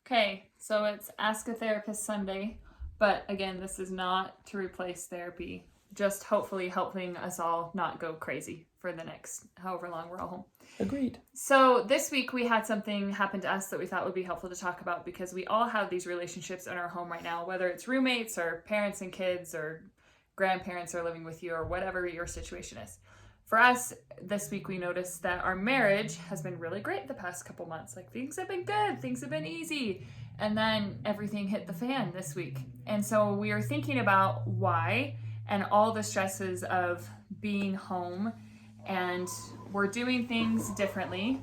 Okay, so it's Ask a Therapist Sunday, but again, this is not to replace therapy, just hopefully helping us all not go crazy for the next however long we're all home. Agreed. So this week we had something happen to us that we thought would be helpful to talk about because we all have these relationships in our home right now, whether it's roommates or parents and kids or grandparents are living with you or whatever your situation is. For us, this week we noticed that our marriage has been really great the past couple months. Like things have been good, things have been easy. And then everything hit the fan this week. And so we are thinking about why and all the stresses of being home. And we're doing things differently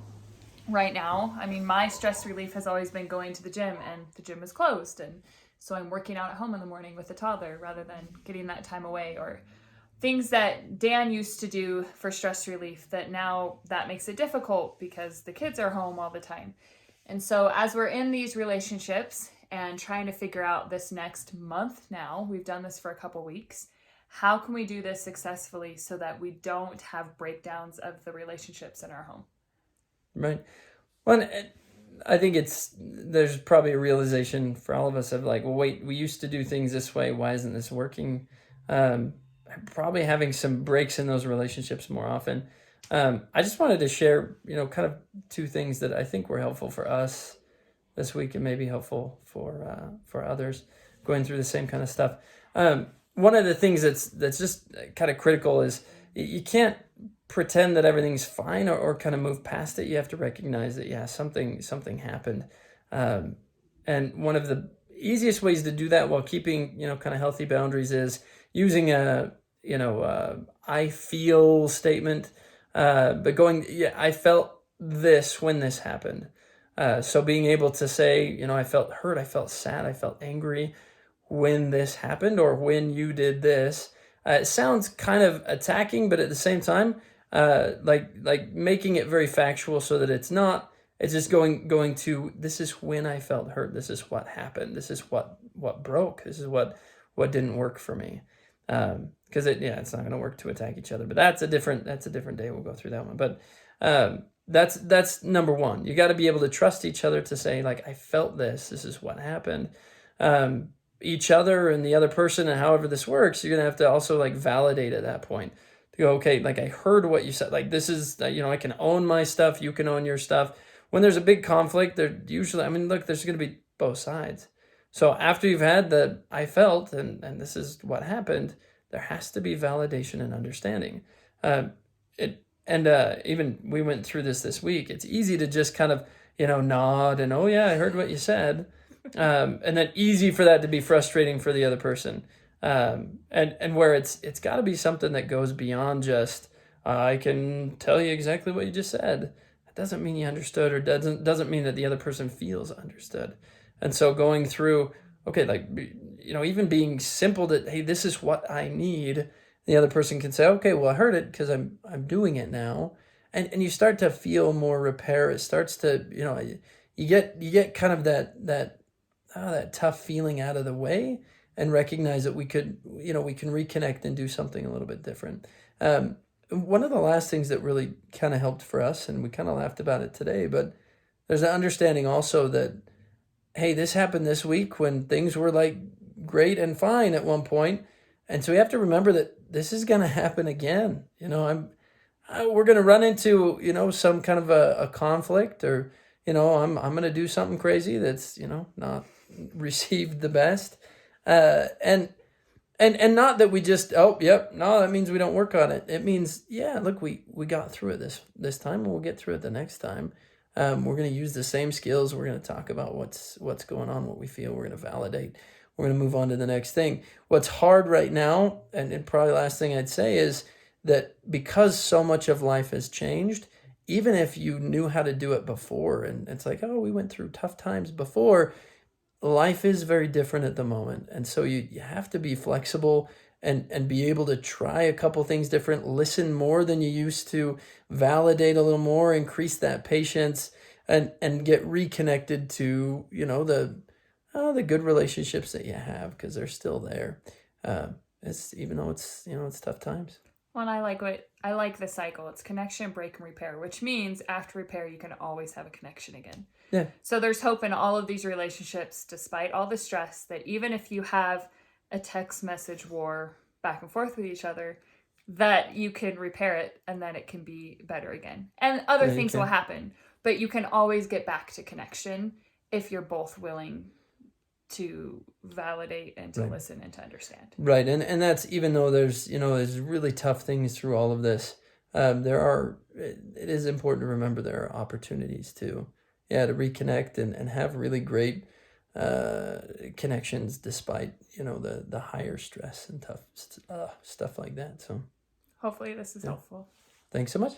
right now. I mean, my stress relief has always been going to the gym, and the gym is closed. And so I'm working out at home in the morning with a toddler rather than getting that time away, or things that Dan used to do for stress relief that now that makes it difficult because the kids are home all the time. And so as we're in these relationships and trying to figure out this next month now, we've done this for a couple weeks, how can we do this successfully so that we don't have breakdowns of the relationships in our home? Right. Well, I think there's probably a realization for all of us of like, well, wait, we used to do things this way. Why isn't this working? Probably having some breaks in those relationships more often. I just wanted to share, kind of two things that I think were helpful for us this week and maybe helpful for others going through the same kind of stuff. One of the things that's just kind of critical is you can't pretend that everything's fine or kind of move past it. You have to recognize that, yeah, something happened. And one of the easiest ways to do that while keeping, kind of healthy boundaries is using a I feel statement, but going, yeah, I felt this when this happened. So being able to say, I felt hurt, I felt sad, I felt angry when this happened or when you did this. It sounds kind of attacking, but at the same time, like making it very factual so that it's just going to, this is when I felt hurt. This is what happened. This is what broke. This is what didn't work for me. Because it's not going to work to attack each other, but that's a different day. We'll go through that one. But that's number one. You got to be able to trust each other to say, like, I felt this is what happened. Each other and the other person, and however this works, you're going to have to also like validate at that point to go, okay, like I heard what you said, like this is, I can own my stuff, you can own your stuff. When there's a big conflict, there's going to be both sides. So after you've had the I felt and this is what happened, there has to be validation and understanding. Even we went through this week. It's easy to just kind of, nod and, oh yeah, I heard what you said. And then easy for that to be frustrating for the other person. And where it's got to be something that goes beyond just, I can tell you exactly what you just said. That doesn't mean you understood, or doesn't mean that the other person feels understood. And so going through, okay, like, even being simple that, hey, this is what I need. The other person can say, okay, well, I heard it because I'm doing it now. And you start to feel more repair. It starts to, you get kind of that tough feeling out of the way and recognize that we can reconnect and do something a little bit different. One of the last things that really kind of helped for us, and we kind of laughed about it today, but there's an understanding also that, hey, this happened this week when things were like great and fine at one point. And so we have to remember that this is going to happen again. We're going to run into, some kind of a conflict, or, I'm going to do something crazy that's, not received the best. And not that we just, oh, yep, no, that means we don't work on it. It means, yeah, look, we got through it this time, and we'll get through it the next time. We're going to use the same skills. We're going to talk about what's going on, what we feel. We're going to validate. We're going to move on to the next thing. What's hard right now, and probably the last thing I'd say is that because so much of life has changed, even if you knew how to do it before, and it's like, oh, we went through tough times before, life is very different at the moment. And so you have to be flexible and be able to try a couple things different, listen more than you used to, validate a little more, increase that patience, and get reconnected to, the good relationships that you have, because they're still there. Even though it's tough times. Well, I like the cycle. It's connection, break, and repair, which means after repair, you can always have a connection again. Yeah. So there's hope in all of these relationships, despite all the stress, that even if you have a text message war back and forth with each other, that you can repair it and then it can be better again. And other Yeah, you things will can. happen, but you can always get back to connection if you're both willing to validate and to Right. listen and to understand. Right, and that's even though there's there's really tough things through all of this. It is important to remember there are opportunities to reconnect and have really great connections despite the higher stress and tough stuff like that. So Hopefully this is helpful. thanks so much.